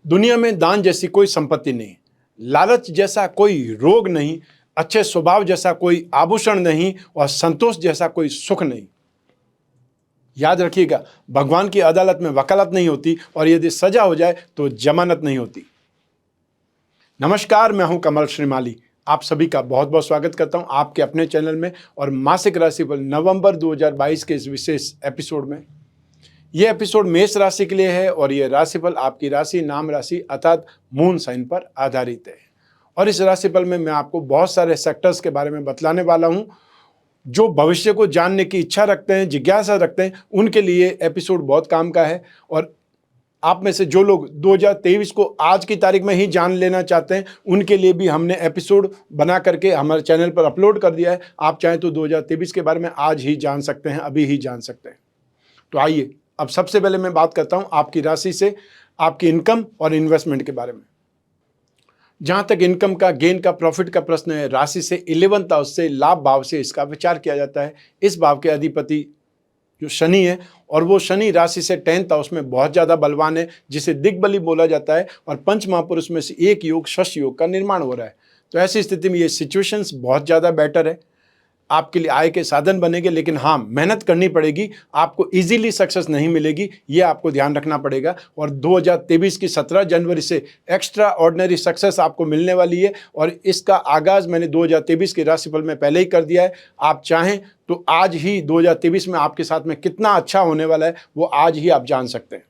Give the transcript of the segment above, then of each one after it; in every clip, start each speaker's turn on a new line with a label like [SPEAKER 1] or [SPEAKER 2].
[SPEAKER 1] दुनिया में दान जैसी कोई संपत्ति नहीं, लालच जैसा कोई रोग नहीं, अच्छे स्वभाव जैसा कोई आभूषण नहीं और संतोष जैसा कोई सुख नहीं। याद रखिएगा, भगवान की अदालत में वकालत नहीं होती और यदि सजा हो जाए तो जमानत नहीं होती। नमस्कार, मैं हूं कमल श्रीमाली। आप सभी का बहुत बहुत स्वागत करता हूं आपके अपने चैनल में और मासिक राशिफल नवंबर 2022 के इस विशेष एपिसोड में। यह एपिसोड मेष राशि के लिए है और यह राशिफल आपकी राशि, नाम राशि अर्थात मून साइन पर आधारित है। और इस राशिफल में मैं आपको बहुत सारे सेक्टर्स के बारे में बतलाने वाला हूं जो भविष्य को जानने की इच्छा रखते हैं, जिज्ञासा रखते हैं, उनके लिए एपिसोड बहुत काम का है। और आप में से जो लोग 2023 को आज की तारीख में ही जान लेना चाहते हैं, उनके लिए भी हमने एपिसोड बना करके हमारे चैनल पर अपलोड कर दिया है। आप चाहें तो 2023 के बारे में आज ही जान सकते हैं, अभी ही जान सकते हैं। तो आइए, अब सबसे पहले मैं बात करता हूं आपकी राशि से आपकी इनकम और इन्वेस्टमेंट के बारे में। जहां तक इनकम का, गेन का, प्रॉफिट का प्रश्न है, राशि से 11th हाउस से, लाभ भाव से इसका विचार किया जाता है। इस भाव के अधिपति जो शनि है और वो शनि राशि से 10th हाउस में बहुत ज़्यादा बलवान है, जिसे दिग्बली बोला जाता है। और पंच महापुरुष में से एक योग, शश योग का निर्माण हो रहा है। तो ऐसी स्थिति में ये सिचुएशंस बहुत ज़्यादा बेटर है, आपके लिए आय के साधन बनेंगे। लेकिन हाँ, मेहनत करनी पड़ेगी, आपको इजीली सक्सेस नहीं मिलेगी, ये आपको ध्यान रखना पड़ेगा। और 2023 की 17 जनवरी से एक्स्ट्रा ऑर्डिनरी सक्सेस आपको मिलने वाली है और इसका आगाज़ मैंने 2023 के राशिफल में पहले ही कर दिया है। आप चाहें तो आज ही 2023 में आपके साथ में कितना अच्छा होने वाला है वो आज ही आप जान सकते हैं।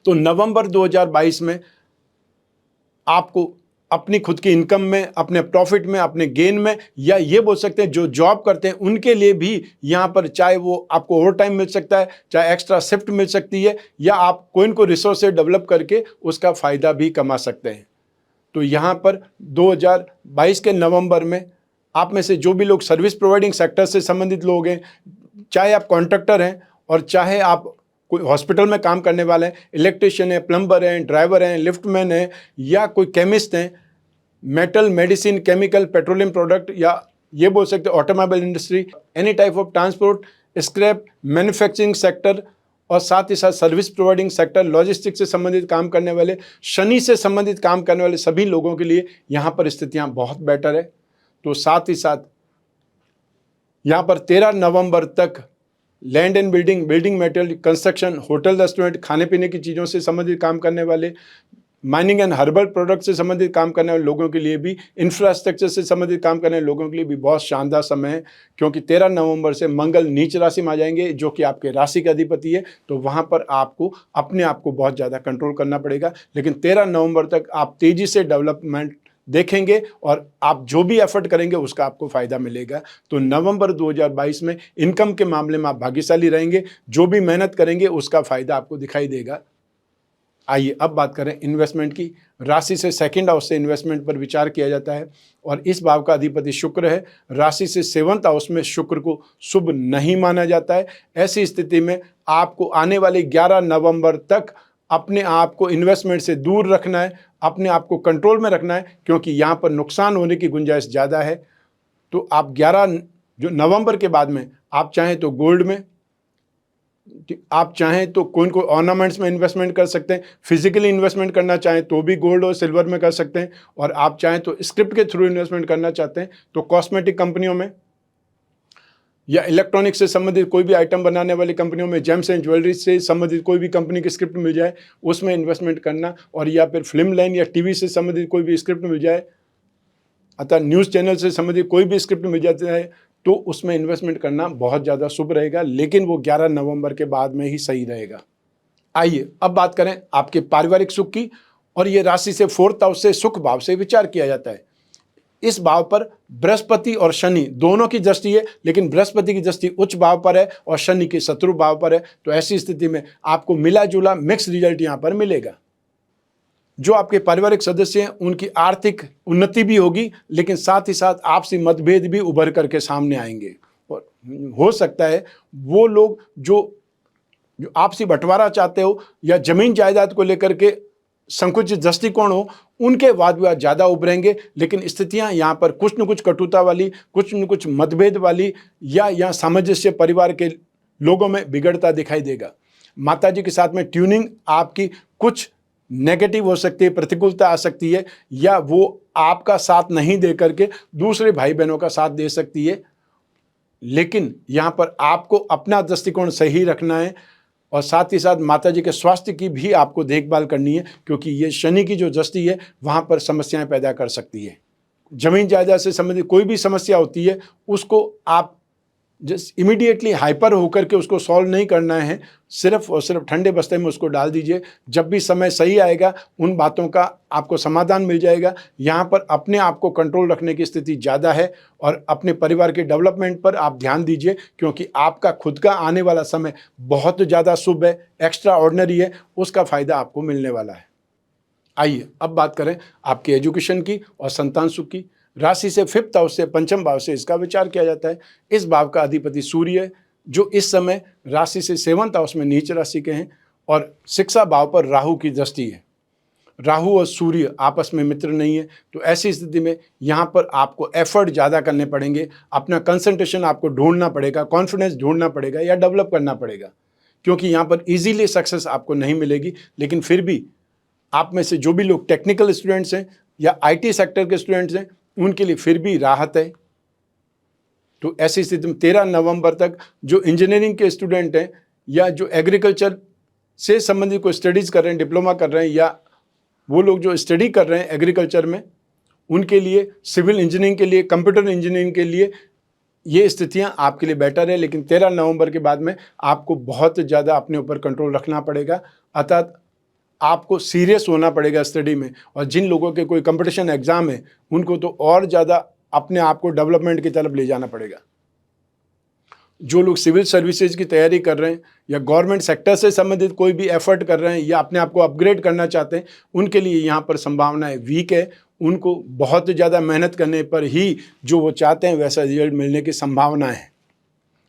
[SPEAKER 1] तो नवंबर 2022 में आपको अपनी खुद की इनकम में, अपने प्रॉफिट में, अपने गेन में, या ये बोल सकते हैं जो जॉब करते हैं उनके लिए भी यहाँ पर चाहे वो आपको ओवर टाइम मिल सकता है, चाहे एक्स्ट्रा शिफ्ट मिल सकती है, या आप कोई इनको रिसोर्स डेवलप करके उसका फ़ायदा भी कमा सकते हैं। तो यहाँ पर 2022 के नवंबर में आप में से जो भी लोग सर्विस प्रोवाइडिंग सेक्टर से संबंधित लोग हैं, चाहे आप कॉन्ट्रैक्टर हैं और चाहे आप कोई हॉस्पिटल में काम करने वाले हैं, इलेक्ट्रिशियन है, प्लम्बर हैं, ड्राइवर हैं, लिफ्टमैन हैं, या कोई केमिस्ट हैं, metal, medicine, chemical, petroleum product, या ये बोल सकते हैं automobile industry, any type of transport, scrap, manufacturing sector और साथ ही साथ सर्विस प्रोवाइडिंग सेक्टर, लॉजिस्टिक्स से संबंधित काम करने वाले, शनि से संबंधित काम करने वाले सभी लोगों के लिए यहाँ पर स्थितियाँ बहुत बेटर है। तो साथ ही साथ यहाँ पर 13 नवंबर तक land and building, building material, construction, hotel, restaurant, खाने पीने की चीज़ों से संबंधित काम करने वाले, माइनिंग एंड हर्बल प्रोडक्ट से संबंधित काम करने वाले लोगों के लिए भी, इंफ्रास्ट्रक्चर से संबंधित काम करने वाले लोगों के लिए भी बहुत शानदार समय है। क्योंकि 13 नवंबर से मंगल नीच राशि में आ जाएंगे, जो कि आपके राशि का अधिपति है। तो वहाँ पर आपको अपने आप को बहुत ज़्यादा कंट्रोल करना पड़ेगा। लेकिन 13 नवंबर तक आप तेज़ी से डेवलपमेंट देखेंगे और आप जो भी एफर्ट करेंगे उसका आपको फ़ायदा मिलेगा। तो नवंबर 2022 में इनकम के मामले में आप भाग्यशाली रहेंगे, जो भी मेहनत करेंगे उसका फ़ायदा आपको दिखाई देगा। आइए अब बात करें इन्वेस्टमेंट की। राशि से 2nd हाउस से इन्वेस्टमेंट पर विचार किया जाता है और इस भाव का अधिपति शुक्र है। राशि से 7th हाउस में शुक्र को शुभ नहीं माना जाता है। ऐसी स्थिति में आपको आने वाले 11 नवंबर तक अपने आप को इन्वेस्टमेंट से दूर रखना है, अपने आप को कंट्रोल में रखना है, क्योंकि यहाँ पर नुकसान होने की गुंजाइश ज़्यादा है। तो आप 11 जो नवंबर के बाद में आप चाहें तो गोल्ड में, आप चाहें तो कोई ऑर्नामेंट्स में इन्वेस्टमेंट कर सकते हैं, फिजिकली इन्वेस्टमेंट करना चाहें तो भी गोल्ड और सिल्वर में कर सकते हैं, और आप चाहें तो स्क्रिप्ट के थ्रू इन्वेस्टमेंट करना चाहते हैं तो कॉस्मेटिक कंपनियों में या इलेक्ट्रॉनिक्स से संबंधित कोई भी आइटम बनाने वाली कंपनियों में, जेम्स एंड ज्वेलरी से संबंधित कोई भी कंपनी की स्क्रिप्ट मिल जाए उसमें इन्वेस्टमेंट करना, और या फिर फिल्म लाइन या टीवी से संबंधित कोई भी स्क्रिप्ट मिल जाए, अतः न्यूज़ चैनल से संबंधित कोई भी स्क्रिप्ट मिल जाती है तो उसमें इन्वेस्टमेंट करना बहुत ज़्यादा शुभ रहेगा। लेकिन वो 11 नवंबर के बाद में ही सही रहेगा। आइए अब बात करें आपके पारिवारिक सुख की। और ये राशि से 4th हाउस से सुख भाव से विचार किया जाता है। इस भाव पर बृहस्पति और शनि दोनों की दृष्टि है, लेकिन बृहस्पति की दृष्टि उच्च भाव पर है और शनि की शत्रु भाव पर है। तो ऐसी स्थिति में आपको मिला जुला मिक्स रिजल्ट यहाँ पर मिलेगा। जो आपके पारिवारिक सदस्य हैं उनकी आर्थिक उन्नति भी होगी, लेकिन साथ ही साथ आपसी मतभेद भी उभर करके सामने आएंगे। और हो सकता है वो लोग जो आपसी बंटवारा चाहते हो या जमीन जायदाद को लेकर के संकुचित दृष्टिकोण हो, उनके वाद विवाद ज़्यादा उभरेंगे। लेकिन स्थितियां यहाँ पर कुछ न कुछ कटुता वाली, कुछ न कुछ मतभेद वाली, या यहाँ सामंजस्य परिवार के लोगों में बिगड़ता दिखाई देगा। माताजी के साथ में ट्यूनिंग आपकी कुछ नेगेटिव हो सकती है, प्रतिकूलता आ सकती है, या वो आपका साथ नहीं दे करके दूसरे भाई बहनों का साथ दे सकती है। लेकिन यहाँ पर आपको अपना दृष्टिकोण सही रखना है और साथ ही साथ माता जी के स्वास्थ्य की भी आपको देखभाल करनी है, क्योंकि ये शनि की जो दृष्टि है वहाँ पर समस्याएं पैदा कर सकती है। जमीन जायदाद से संबंधित कोई भी समस्या होती है उसको आप जस्ट इमीडिएटली हाइपर होकर के उसको सॉल्व नहीं करना है, सिर्फ और सिर्फ ठंडे बस्ते में उसको डाल दीजिए। जब भी समय सही आएगा उन बातों का आपको समाधान मिल जाएगा। यहाँ पर अपने आप को कंट्रोल रखने की स्थिति ज़्यादा है और अपने परिवार के डेवलपमेंट पर आप ध्यान दीजिए, क्योंकि आपका खुद का आने वाला समय बहुत ज़्यादा शुभ है, एक्स्ट्रा ऑर्डिनरी है, उसका फ़ायदा आपको मिलने वाला है। आइए अब बात करें आपके एजुकेशन की और संतान सुख की। राशि से 5th हाउस से, पंचम भाव से इसका विचार किया जाता है। इस भाव का अधिपति सूर्य है, जो इस समय राशि से 7th हाउस में नीच राशि के हैं और शिक्षा भाव पर राहु की दृष्टि है। राहु और सूर्य आपस में मित्र नहीं है, तो ऐसी स्थिति में यहाँ पर आपको एफर्ट ज़्यादा करने पड़ेंगे, अपना कंसंट्रेशन आपको ढूंढना पड़ेगा, कॉन्फिडेंस ढूंढना पड़ेगा या डेवलप करना पड़ेगा, क्योंकि यहाँ पर ईजीली सक्सेस आपको नहीं मिलेगी। लेकिन फिर भी आप में से जो भी लोग टेक्निकल स्टूडेंट्स हैं या IT सेक्टर के स्टूडेंट्स हैं, उनके लिए फिर भी राहत है। तो ऐसी स्थिति में 13 नवंबर तक जो इंजीनियरिंग के स्टूडेंट हैं या जो एग्रीकल्चर से संबंधित कोई स्टडीज़ कर रहे हैं, डिप्लोमा कर रहे हैं, या वो लोग जो स्टडी कर रहे हैं एग्रीकल्चर में, उनके लिए, सिविल इंजीनियरिंग के लिए, कंप्यूटर इंजीनियरिंग के लिए ये स्थितियां आपके लिए बेटर है। लेकिन 13 नवंबर के बाद में आपको बहुत ज़्यादा अपने ऊपर कंट्रोल रखना पड़ेगा, अर्थात आपको सीरियस होना पड़ेगा स्टडी में। और जिन लोगों के कोई कंपटीशन एग्ज़ाम है उनको तो और ज़्यादा अपने आप को डेवलपमेंट की तरफ ले जाना पड़ेगा। जो लोग सिविल सर्विसेज की तैयारी कर रहे हैं या गवर्नमेंट सेक्टर से संबंधित कोई भी एफर्ट कर रहे हैं या अपने आप को अपग्रेड करना चाहते हैं, उनके लिए यहाँ पर संभावनाएं वीक है। उनको बहुत ज़्यादा मेहनत करने पर ही जो वो चाहते हैं वैसा रिजल्ट मिलने की संभावना है।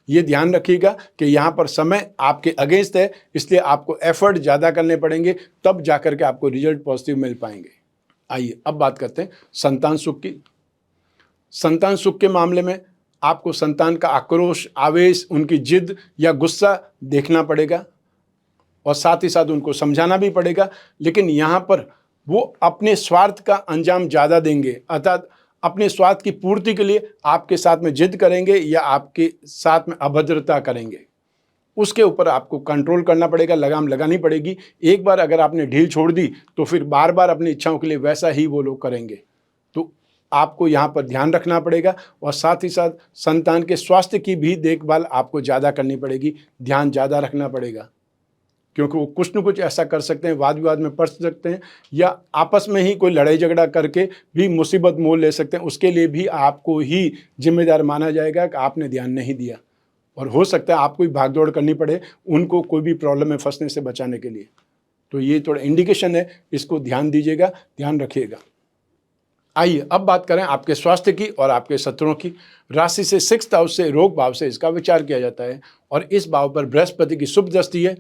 [SPEAKER 1] ये ध्यान रखिएगा कि यहाँ पर समय आपके अगेंस्ट है, इसलिए आपको एफर्ट ज़्यादा करने पड़ेंगे, तब जाकर के आपको रिजल्ट पॉजिटिव मिल पाएंगे। आइए अब बात करते हैं संतान सुख की। संतान सुख के मामले में आपको संतान का आक्रोश, आवेश, उनकी जिद या गुस्सा देखना पड़ेगा और साथ ही साथ उनको समझाना भी पड़ेगा। लेकिन यहाँ पर वो अपने स्वार्थ का अंजाम ज़्यादा देंगे, अर्थात अपने स्वार्थ की पूर्ति के लिए आपके साथ में जिद करेंगे या आपके साथ में अभद्रता करेंगे। उसके ऊपर आपको कंट्रोल करना पड़ेगा, लगाम लगानी पड़ेगी। एक बार अगर आपने ढील छोड़ दी तो फिर बार बार अपनी इच्छाओं के लिए वैसा ही वो लोग करेंगे। तो आपको यहाँ पर ध्यान रखना पड़ेगा और साथ ही साथ संतान के स्वास्थ्य की भी देखभाल आपको ज़्यादा करनी पड़ेगी, ध्यान ज़्यादा रखना पड़ेगा, क्योंकि वो कुछ न कुछ ऐसा कर सकते हैं, वाद विवाद में पड़ सकते हैं या आपस में ही कोई लड़ाई झगड़ा करके भी मुसीबत मोल ले सकते हैं। उसके लिए भी आपको ही जिम्मेदार माना जाएगा कि आपने ध्यान नहीं दिया, और हो सकता है आपको ही भागदौड़ करनी पड़े उनको कोई भी प्रॉब्लम में फंसने से बचाने के लिए। तो ये थोड़ा इंडिकेशन है, इसको ध्यान दीजिएगा, ध्यान रखिएगा। आइए अब बात करें आपके स्वास्थ्य की और आपके शत्रुओं की। राशि से 6th हाउस से, रोग भाव से इसका विचार किया जाता है और इस भाव पर बृहस्पति की शुभ दृष्टि है।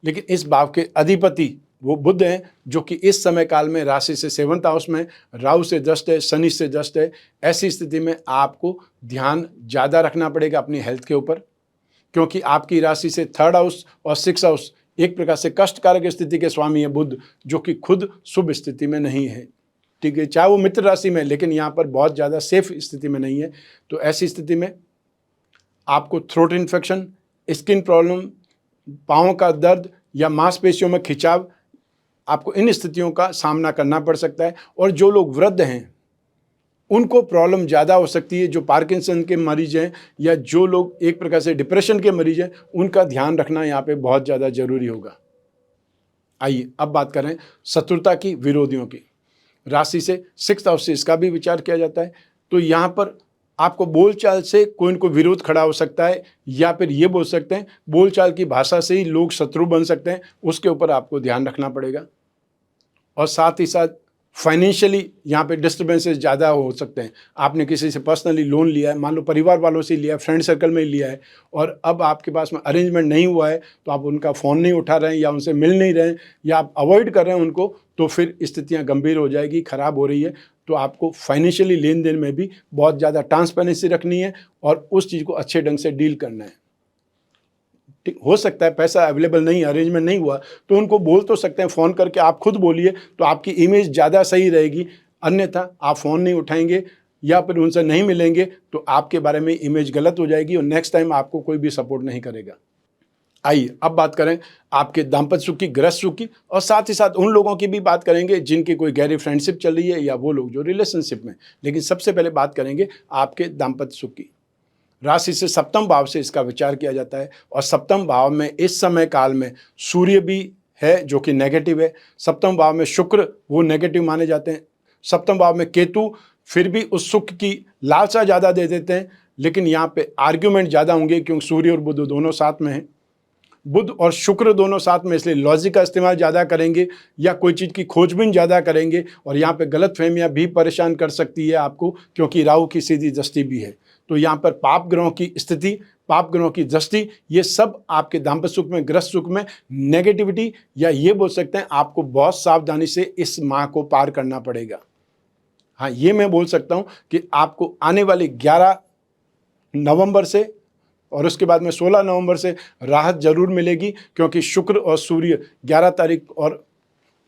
[SPEAKER 1] लेकिन इस भाव के अधिपति वो बुध हैं, जो कि इस समय काल में राशि से 7th हाउस में राहु से दृष्ट है, शनि से दृष्ट है। ऐसी स्थिति में आपको ध्यान ज़्यादा रखना पड़ेगा अपनी हेल्थ के ऊपर, क्योंकि आपकी राशि से 3rd हाउस और 6th हाउस एक प्रकार से कष्टकारक स्थिति के स्वामी है बुध, जो कि खुद शुभ स्थिति में नहीं है। ठीक है, चाहे वो मित्र राशि में, लेकिन यहाँ पर बहुत ज़्यादा सेफ स्थिति में नहीं है। तो ऐसी स्थिति में आपको थ्रोट इन्फेक्शन, स्किन प्रॉब्लम, पाँव का दर्द या मांसपेशियों में खिंचाव, आपको इन स्थितियों का सामना करना पड़ सकता है। और जो लोग वृद्ध हैं उनको प्रॉब्लम ज़्यादा हो सकती है। जो पार्किंसन के मरीज हैं या जो लोग एक प्रकार से डिप्रेशन के मरीज हैं, उनका ध्यान रखना यहाँ पे बहुत ज़्यादा जरूरी होगा। आइए अब बात करें शत्रुता की, विरोधियों की। राशि से 6th हाउस से इसका भी विचार किया जाता है। तो यहाँ पर आपको बोलचाल से कोई न कोई विरोध खड़ा हो सकता है, या फिर ये बोल सकते हैं बोलचाल की भाषा से ही लोग शत्रु बन सकते हैं। उसके ऊपर आपको ध्यान रखना पड़ेगा। और साथ ही साथ फाइनेंशियली यहाँ पे डिस्टर्बेंसेस ज़्यादा हो सकते हैं। आपने किसी से पर्सनली लोन लिया है, मान लो परिवार वालों से लिया है, फ्रेंड सर्कल में ही लिया है, और अब आपके पास में अरेंजमेंट नहीं हुआ है, तो आप उनका फ़ोन नहीं उठा रहे हैं या उनसे मिल नहीं रहे हैं या आप अवॉइड कर रहे हैं उनको, तो फिर स्थितियाँ गंभीर हो जाएगी, ख़राब हो रही है। तो आपको फाइनेंशियली लेन देन में भी बहुत ज़्यादा ट्रांसपेरेंसी रखनी है और उस चीज़ को अच्छे ढंग से डील करना है। ठीक, हो सकता है पैसा अवेलेबल नहीं, अरेंजमेंट नहीं हुआ, तो उनको बोल तो सकते हैं, फ़ोन करके आप खुद बोलिए तो आपकी इमेज ज़्यादा सही रहेगी। अन्यथा आप फ़ोन नहीं उठाएंगे या फिर उनसे नहीं मिलेंगे तो आपके बारे में इमेज गलत हो जाएगी और नेक्स्ट टाइम आपको कोई भी सपोर्ट नहीं करेगा। आइए अब बात करें आपके दाम्पत्य सुख की, गृहस्थ सुख की, और साथ ही साथ उन लोगों की भी बात करेंगे जिनकी कोई गहरी फ्रेंडशिप चल रही है या वो लोग जो रिलेशनशिप में। लेकिन सबसे पहले बात करेंगे आपके दाम्पत्य सुख की। राशि से सप्तम भाव से इसका विचार किया जाता है और सप्तम भाव में इस समय काल में सूर्य भी है जो कि नेगेटिव है। सप्तम भाव में शुक्र वो नेगेटिव माने जाते हैं। सप्तम भाव में केतु फिर भी उस सुख की लालसा ज़्यादा दे देते हैं, लेकिन यहाँ पे आर्ग्यूमेंट ज़्यादा होंगे क्योंकि सूर्य और बुध दोनों साथ में हैं। बुध और शुक्र दोनों साथ में, इसलिए लॉजिक का इस्तेमाल ज़्यादा करेंगे या कोई चीज़ की खोजबीन ज़्यादा करेंगे और यहाँ पे गलतफहमियां भी परेशान कर सकती है आपको, क्योंकि राहु की सीधी दृष्टि भी है। तो यहाँ पर पाप ग्रहों की स्थिति, पाप ग्रहों की दृष्टि, ये सब आपके दाम्पत्य सुख में, गृहस्थ सुख में नेगेटिविटी, या ये बोल सकते हैं आपको बहुत सावधानी से इस माह को पार करना पड़ेगा। हाँ, ये मैं बोल सकता हूँ कि आपको आने वाले 11 नवंबर से और उसके बाद में 16 नवंबर से राहत जरूर मिलेगी, क्योंकि शुक्र और सूर्य 11 तारीख और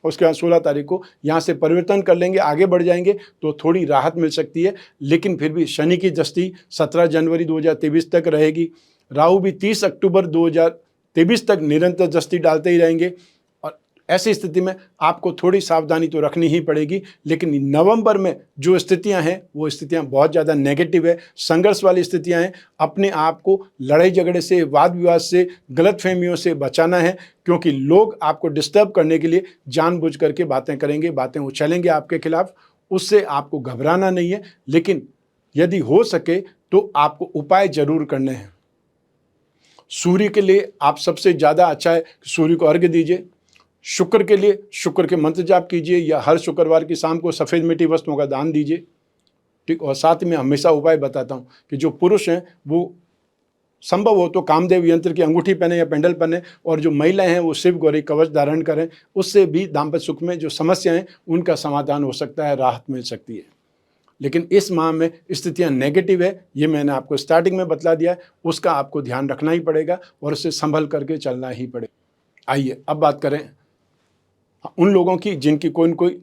[SPEAKER 1] उसके बाद 16 तारीख को यहाँ से परिवर्तन कर लेंगे, आगे बढ़ जाएंगे, तो थोड़ी राहत मिल सकती है। लेकिन फिर भी शनि की दृष्टि 17 जनवरी 2023 तक रहेगी। राहु भी 30 अक्टूबर 2023 तक निरंतर दृष्टि डालते ही रहेंगे और ऐसी स्थिति में आपको थोड़ी सावधानी तो रखनी ही पड़ेगी। लेकिन नवंबर में जो स्थितियां हैं वो स्थितियां बहुत ज़्यादा नेगेटिव है, संघर्ष वाली स्थितियां हैं। अपने आप को लड़ाई झगड़े से, वाद विवाद से, गलतफहमियों से बचाना है, क्योंकि लोग आपको डिस्टर्ब करने के लिए जानबूझ करके बातें करेंगे, बातें उछलेंगे आपके खिलाफ। उससे आपको घबराना नहीं है, लेकिन यदि हो सके तो आपको उपाय जरूर करने हैं। सूर्य के लिए आप सबसे ज़्यादा अच्छा है सूर्य को अर्घ्य दीजिए। शुक्र के लिए शुक्र के मंत्र जाप कीजिए या हर शुक्रवार की शाम को सफ़ेद मिट्टी वस्तुओं का दान दीजिए। ठीक, और साथ में हमेशा उपाय बताता हूँ कि जो पुरुष हैं वो संभव हो तो कामदेव यंत्र की अंगूठी पहने या पेंडल पहने, और जो महिलाएं हैं वो शिव गौरी कवच धारण करें। उससे भी दाम्पत्य सुख में जो समस्या हैं उनका समाधान हो सकता है, राहत मिल सकती है। लेकिन इस माह में स्थितियां नेगेटिव है, ये मैंने आपको स्टार्टिंग में बतला दिया है, उसका आपको ध्यान रखना ही पड़ेगा और उससे संभल करके चलना ही पड़ेगा। आइए अब बात करें उन लोगों की जिनकी कोई न कोई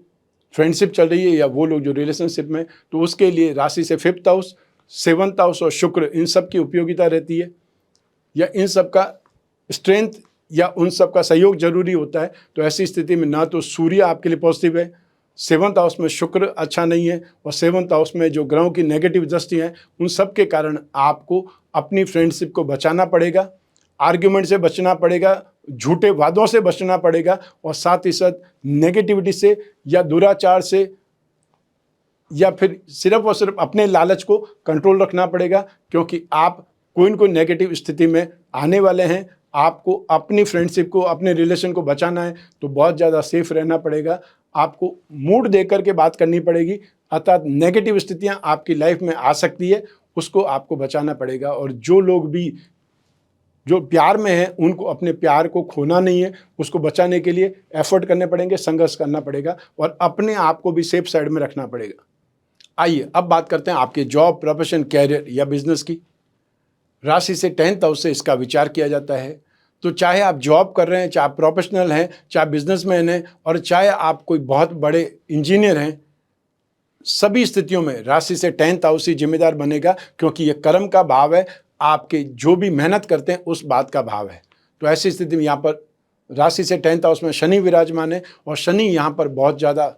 [SPEAKER 1] फ्रेंडशिप चल रही है या वो लोग जो रिलेशनशिप में, तो उसके लिए राशि से 5th हाउस, 7th हाउस और शुक्र, इन सब की उपयोगिता रहती है या इन सब का स्ट्रेंथ या उन सब का सहयोग जरूरी होता है। तो ऐसी स्थिति में ना तो सूर्य आपके लिए पॉजिटिव है, 7th हाउस में शुक्र अच्छा नहीं है, और 7th हाउस में जो ग्रहों की नेगेटिव दृष्टि है, उन सब के कारण आपको अपनी फ्रेंडशिप को बचाना पड़ेगा, आर्ग्यूमेंट से बचना पड़ेगा, झूठे वादों से बचना पड़ेगा, और साथ ही साथ नेगेटिविटी से या दुराचार से या फिर सिर्फ और सिर्फ अपने लालच को कंट्रोल रखना पड़ेगा, क्योंकि आप कोई न कोई नेगेटिव स्थिति में आने वाले हैं। आपको अपनी फ्रेंडशिप को, अपने रिलेशन को बचाना है तो बहुत ज़्यादा सेफ रहना पड़ेगा। आपको मूड देख करके बात करनी पड़ेगी, अर्थात नेगेटिव स्थितियां आपकी लाइफ में आ सकती है, उसको आपको बचाना पड़ेगा। और जो लोग भी जो प्यार में हैं उनको अपने प्यार को खोना नहीं है, उसको बचाने के लिए एफर्ट करने पड़ेंगे, संघर्ष करना पड़ेगा और अपने आप को भी सेफ साइड में रखना पड़ेगा। आइए अब बात करते हैं आपके जॉब, प्रोफेशन, कैरियर या बिजनेस की। राशि से 10th हाउस से इसका विचार किया जाता है। तो चाहे आप जॉब कर रहे हैं, चाहे आप प्रोफेशनल हैं, चाहे बिजनेसमैन हैं और चाहे आप कोई बहुत बड़े इंजीनियर हैं, सभी स्थितियों में राशि से 10th हाउस ही जिम्मेदार बनेगा, क्योंकि ये कर्म का भाव है, आपके जो भी मेहनत करते हैं उस बात का भाव है। तो ऐसी स्थिति में यहाँ पर राशि से 10th हाउस में शनि विराजमान है और शनि यहाँ पर बहुत ज़्यादा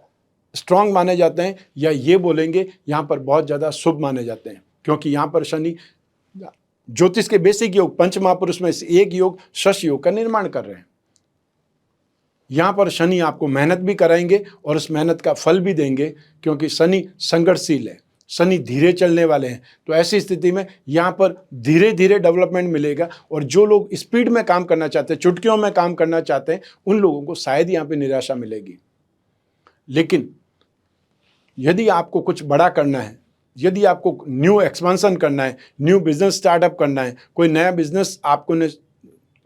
[SPEAKER 1] स्ट्रांग माने जाते हैं, या ये बोलेंगे यहाँ पर बहुत ज़्यादा शुभ माने जाते हैं, क्योंकि यहाँ पर शनि ज्योतिष के बेसिक योग, पंच महापुरुष में से एक योग शश योग का निर्माण कर रहे हैं। यहाँ पर शनि आपको मेहनत भी कराएंगे और उस मेहनत का फल भी देंगे, क्योंकि शनि संघर्षशील है, शनि धीरे चलने वाले हैं। तो ऐसी स्थिति में यहाँ पर धीरे धीरे डेवलपमेंट मिलेगा, और जो लोग स्पीड में काम करना चाहते हैं, चुटकियों में काम करना चाहते हैं, उन लोगों को शायद यहाँ पे निराशा मिलेगी। लेकिन यदि आपको कुछ बड़ा करना है, यदि आपको न्यू एक्सपेंशन करना है, न्यू बिजनेस स्टार्टअप करना है, कोई नया बिजनेस आपको ने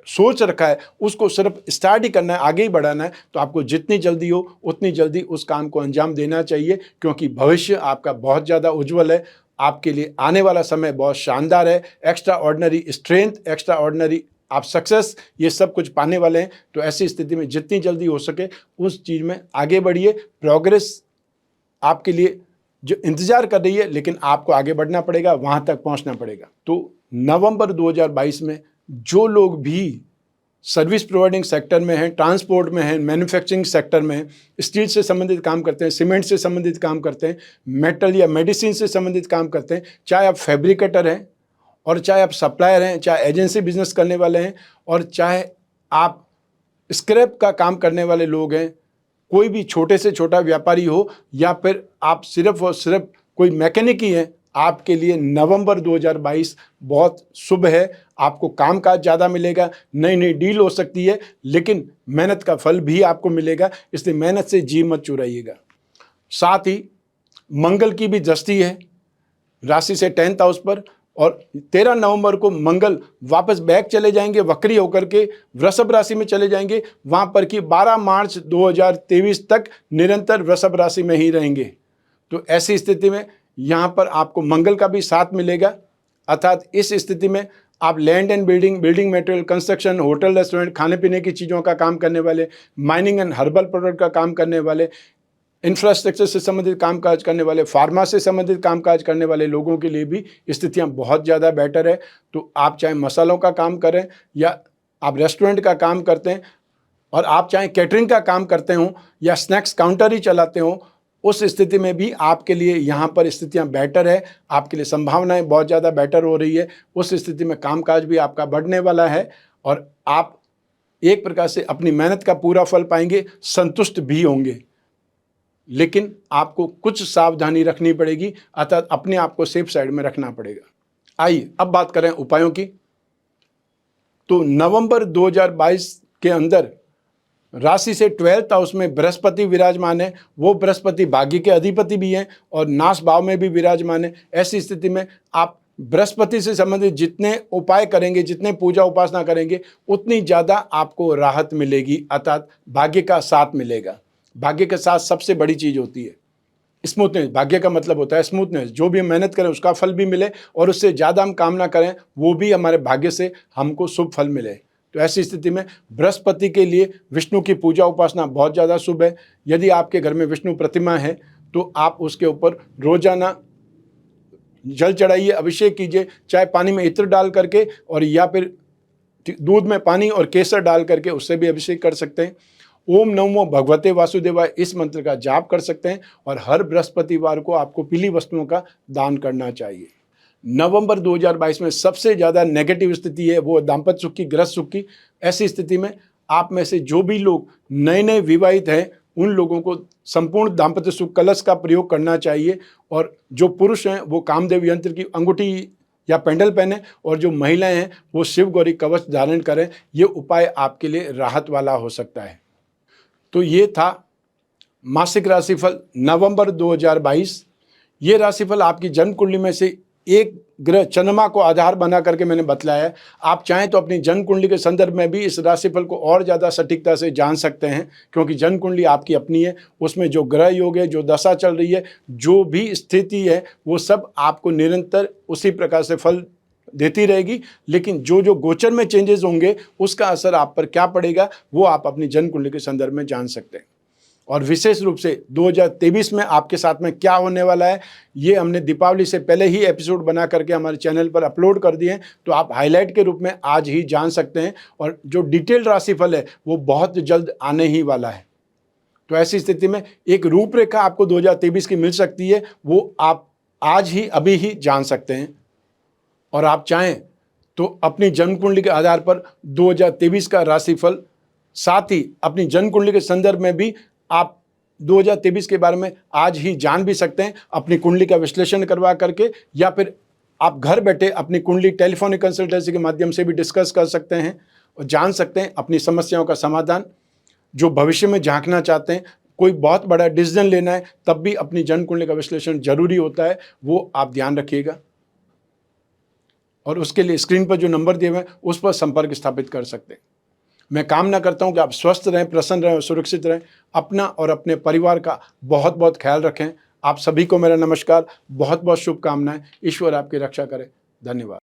[SPEAKER 1] सोच रखा है, उसको सिर्फ स्टार्ट ही करना है, आगे ही बढ़ाना है, तो आपको जितनी जल्दी हो उतनी जल्दी उस काम को अंजाम देना चाहिए, क्योंकि भविष्य आपका बहुत ज़्यादा उज्जवल है। आपके लिए आने वाला समय बहुत शानदार है। Extra ordinary strength, extra ordinary आप सक्सेस ये सब कुछ पाने वाले हैं। तो ऐसी स्थिति में जितनी जल्दी हो सके उस चीज़ में आगे बढ़िए। प्रोग्रेस आपके लिए जो इंतज़ार कर रही है, लेकिन आपको आगे बढ़ना पड़ेगा, वहाँ तक पहुँचना पड़ेगा। तो नवंबर 2022 में जो लोग भी सर्विस प्रोवाइडिंग सेक्टर में हैं, ट्रांसपोर्ट में हैं, मैन्युफैक्चरिंग सेक्टर में हैं, स्टील से संबंधित काम करते हैं, सीमेंट से संबंधित काम करते हैं, मेटल या मेडिसिन से संबंधित काम करते हैं, चाहे आप फैब्रिकेटर हैं और चाहे आप सप्लायर हैं, चाहे एजेंसी बिजनेस करने वाले हैं और चाहे आप स्क्रैप का काम करने वाले लोग हैं, कोई भी छोटे से छोटा व्यापारी हो या फिर आप सिर्फ और सिर्फ कोई मैकेनिक ही हैं, आपके लिए नवंबर 2022 बहुत शुभ है। आपको कामकाज ज़्यादा मिलेगा, नई नई डील हो सकती है, लेकिन मेहनत का फल भी आपको मिलेगा, इसलिए मेहनत से जी मत चुराइएगा। साथ ही मंगल की भी दृष्टि है राशि से 10th हाउस पर, और 13 नवंबर को मंगल वापस बैक चले जाएंगे, वक्री होकर के वृषभ राशि में चले जाएंगे, वहाँ पर कि 12 मार्च 2023 तक निरंतर वृषभ राशि में ही रहेंगे। तो ऐसी स्थिति में यहाँ पर आपको मंगल का भी साथ मिलेगा, अर्थात इस स्थिति में आप land and building material, construction, hotel, restaurant, खाने पीने की चीज़ों का काम करने वाले, माइनिंग एंड हर्बल प्रोडक्ट का काम करने वाले, इंफ्रास्ट्रक्चर से संबंधित कामकाज करने वाले, फार्मा से संबंधित कामकाज करने वाले लोगों के लिए भी स्थितियां बहुत ज़्यादा बेटर है। तो आप चाहे मसालों का काम करें या आप रेस्टोरेंट का काम करते हैं और आप चाहे कैटरिंग का काम करते हों या स्नैक्स काउंटर ही चलाते हों, उस स्थिति में भी आपके लिए यहाँ पर स्थितियाँ बेटर है, आपके लिए संभावनाएं बहुत ज़्यादा बेटर हो रही है। उस स्थिति में कामकाज भी आपका बढ़ने वाला है और आप एक प्रकार से अपनी मेहनत का पूरा फल पाएंगे, संतुष्ट भी होंगे। लेकिन आपको कुछ सावधानी रखनी पड़ेगी, अर्थात अपने आप को सेफ साइड में रखना पड़ेगा। आइए अब बात करें उपायों की। तो नवंबर 2022 के अंदर राशि से 12th हाउस में बृहस्पति विराजमान है, वो बृहस्पति भाग्य के अधिपति भी हैं और नाश भाव में भी विराजमान है। ऐसी स्थिति में आप बृहस्पति से संबंधित जितने उपाय करेंगे, जितने पूजा उपासना करेंगे, उतनी ज़्यादा आपको राहत मिलेगी, अर्थात भाग्य का साथ मिलेगा। भाग्य के साथ सबसे बड़ी चीज़ होती है स्मूथनेस। भाग्य का मतलब होता है स्मूथनेस, जो भी हम मेहनत करें उसका फल भी मिले और उससे ज़्यादा हम कामना करें वो भी हमारे भाग्य से हमको शुभ फल मिले। तो ऐसी स्थिति में बृहस्पति के लिए विष्णु की पूजा उपासना बहुत ज़्यादा शुभ है। यदि आपके घर में विष्णु प्रतिमा है तो आप उसके ऊपर रोजाना जल चढ़ाइए, अभिषेक कीजिए, चाहे पानी में इत्र डाल करके और या फिर दूध में पानी और केसर डाल करके उससे भी अभिषेक कर सकते हैं। ओम नमो भगवते वासुदेवाय इस मंत्र का जाप कर सकते हैं और हर बृहस्पतिवार को आपको पीली वस्तुओं का दान करना चाहिए। नवंबर 2022 में सबसे ज़्यादा नेगेटिव स्थिति है वो दाम्पत्य सुख की, गृहस्थ सुख की। ऐसी स्थिति में आप में से जो भी लोग नए नए विवाहित हैं उन लोगों को संपूर्ण दाम्पत्य सुख कलश का प्रयोग करना चाहिए और जो पुरुष हैं वो कामदेव यंत्र की अंगूठी या पेंडल पहने और जो महिलाएं हैं वो शिव गौरी कवच धारण करें। ये उपाय आपके लिए राहत वाला हो सकता है। तो ये था मासिक राशिफल नवंबर 2022। ये राशिफल आपकी जन्म कुंडली में से एक ग्रह चंद्रमा को आधार बना करके मैंने बतलाया है। आप चाहें तो अपनी जन्म कुंडली के संदर्भ में भी इस राशिफल को और ज़्यादा सटीकता से जान सकते हैं, क्योंकि जन्म कुंडली आपकी अपनी है। उसमें जो ग्रह योग है, जो दशा चल रही है, जो भी स्थिति है, वो सब आपको निरंतर उसी प्रकार से फल देती रहेगी। लेकिन जो जो गोचर में चेंजेस होंगे उसका असर आप पर क्या पड़ेगा वो आप अपनी जन्म कुंडली के संदर्भ में जान सकते हैं। और विशेष रूप से 2023 में आपके साथ में क्या होने वाला है ये हमने दीपावली से पहले ही एपिसोड बना करके हमारे चैनल पर अपलोड कर दिए हैं, तो आप हाईलाइट के रूप में आज ही जान सकते हैं। और जो डिटेल्ड राशिफल है वो बहुत जल्द आने ही वाला है। तो ऐसी स्थिति में एक रूपरेखा आपको 2023 की मिल सकती है, वो आप आज ही अभी ही जान सकते हैं। और आप चाहें तो अपनी जन्म कुंडली के आधार पर 2023 का राशिफल, साथ ही अपनी जन्म कुंडली के संदर्भ में भी आप 2023 के बारे में आज ही जान भी सकते हैं अपनी कुंडली का विश्लेषण करवा करके, या फिर आप घर बैठे अपनी कुंडली टेलीफोनिक कंसल्टेंसी के माध्यम से भी डिस्कस कर सकते हैं और जान सकते हैं अपनी समस्याओं का समाधान। जो भविष्य में झांकना चाहते हैं, कोई बहुत बड़ा डिसीजन लेना है, तब भी अपनी जन्म कुंडली का विश्लेषण जरूरी होता है, वो आप ध्यान रखिएगा। और उसके लिए स्क्रीन पर जो नंबर दिए हुए हैं उस पर संपर्क स्थापित कर सकते हैं। मैं कामना करता हूं कि आप स्वस्थ रहें, प्रसन्न रहें और सुरक्षित रहें। अपना और अपने परिवार का बहुत बहुत ख्याल रखें। आप सभी को मेरा नमस्कार, बहुत बहुत शुभकामनाएं। ईश्वर आपकी रक्षा करे। धन्यवाद।